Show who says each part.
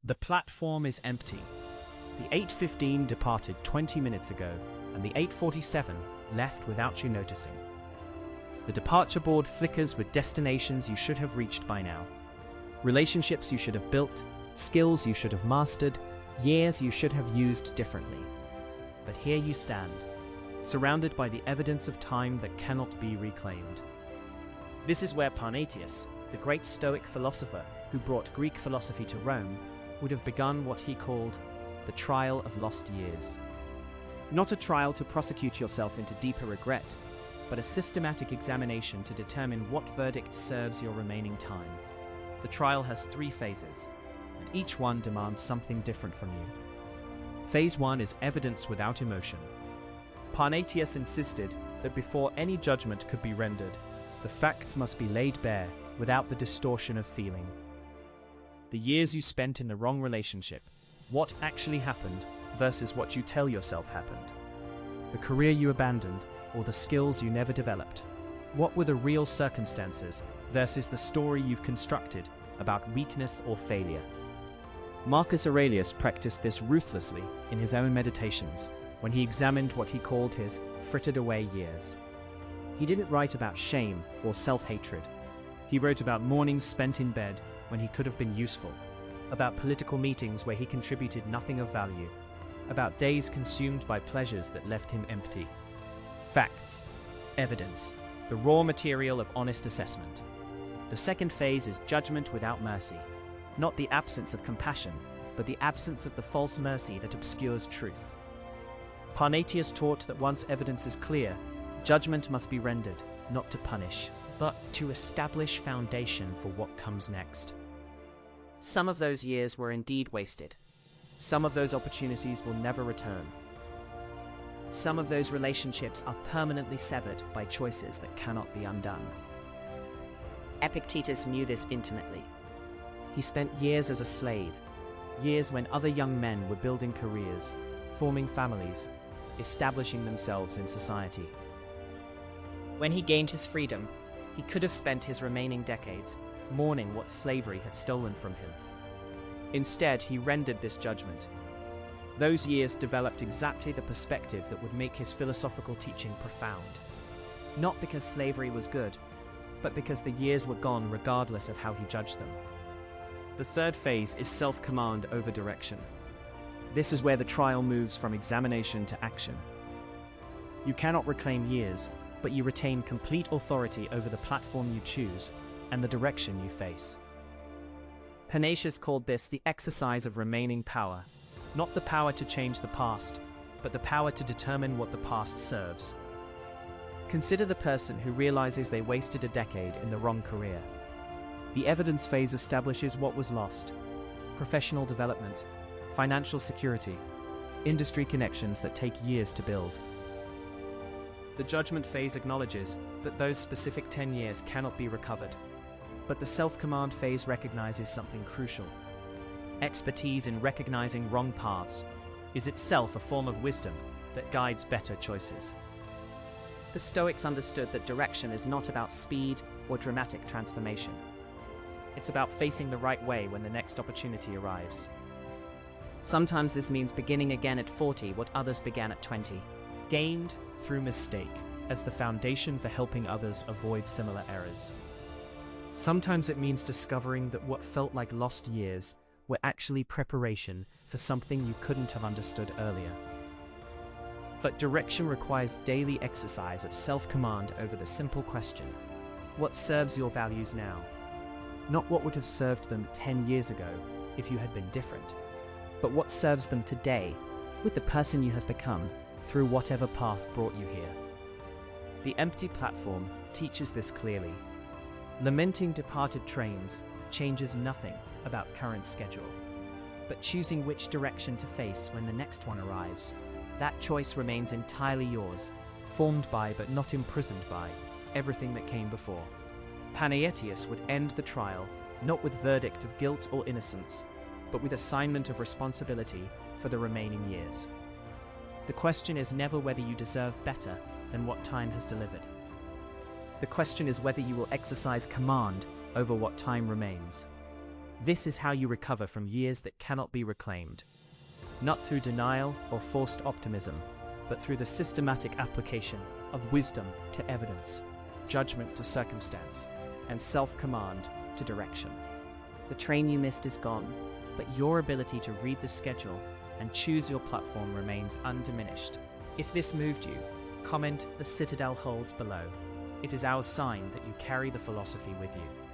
Speaker 1: The platform is empty. The 8:15 departed 20 minutes ago, and the 8:47 left without you noticing. The departure board flickers with destinations you should have reached by now. Relationships you should have built, skills you should have mastered, years you should have used differently. But here you stand, surrounded by the evidence of time that cannot be reclaimed. This is where Panaetius, the great Stoic philosopher who brought Greek philosophy to Rome, would have begun what he called the trial of lost years. Not a trial to prosecute yourself into deeper regret, but a systematic examination to determine what verdict serves your remaining time. The trial has 3 phases, and each one demands something different from you. Phase 1 is evidence without emotion. Panaetius insisted that before any judgment could be rendered, the facts must be laid bare without the distortion of feeling. The years you spent in the wrong relationship, what actually happened versus what you tell yourself happened. The career you abandoned or the skills you never developed. What were the real circumstances versus the story you've constructed about weakness or failure? Marcus Aurelius practiced this ruthlessly in his own meditations when he examined what he called his frittered away years. He didn't write about shame or self-hatred. He wrote about mornings spent in bed when he could have been useful, about political meetings where he contributed nothing of value, about days consumed by pleasures that left him empty. Facts, evidence, the raw material of honest assessment. The second phase is judgment without mercy, not the absence of compassion, but the absence of the false mercy that obscures truth. Panaetius taught that once evidence is clear, judgment must be rendered, not to punish, but to establish foundation for what comes next. Some of those years were indeed wasted. Some of those opportunities will never return. Some of those relationships are permanently severed by choices that cannot be undone. Epictetus knew this intimately. He spent years as a slave, years when other young men were building careers, forming families, establishing themselves in society. When he gained his freedom, he could have spent his remaining decades mourning what slavery had stolen from him. Instead, he rendered this judgment. Those years developed exactly the perspective that would make his philosophical teaching profound. Not because slavery was good, but because the years were gone regardless of how he judged them. The third phase is self-command over direction. This is where the trial moves from examination to action. You cannot reclaim years, but you retain complete authority over the platform you choose and the direction you face. Panaetius called this the exercise of remaining power, not the power to change the past, but the power to determine what the past serves. Consider the person who realizes they wasted a decade in the wrong career. The evidence phase establishes what was lost: professional development, financial security, industry connections that take years to build. The judgment phase acknowledges that those specific 10 years cannot be recovered. But the self-command phase recognizes something crucial. Expertise in recognizing wrong paths is itself a form of wisdom that guides better choices. The Stoics understood that direction is not about speed or dramatic transformation. It's about facing the right way when the next opportunity arrives. Sometimes this means beginning again at 40 what others began at 20. Gained through mistake as the foundation for helping others avoid similar errors. Sometimes it means discovering that what felt like lost years were actually preparation for something you couldn't have understood earlier. But direction requires daily exercise of self-command over the simple question: what serves your values now? Not what would have served them 10 years ago if you had been different, but what serves them today with the person you have become through whatever path brought you here. The empty platform teaches this clearly. Lamenting departed trains changes nothing about current schedule, but choosing which direction to face when the next one arrives, that choice remains entirely yours, formed by but not imprisoned by everything that came before. Panaetius would end the trial not with verdict of guilt or innocence, but with assignment of responsibility for the remaining years. The question is never whether you deserve better than what time has delivered. The question is whether you will exercise command over what time remains. This is how you recover from years that cannot be reclaimed. Not through denial or forced optimism, but through the systematic application of wisdom to evidence, judgment to circumstance, and self-command to direction.
Speaker 2: The train you missed is gone, but your ability to read the schedule and choose your platform remains undiminished. If this moved you, comment "The Citadel holds" below. It is our sign that you carry the philosophy with you.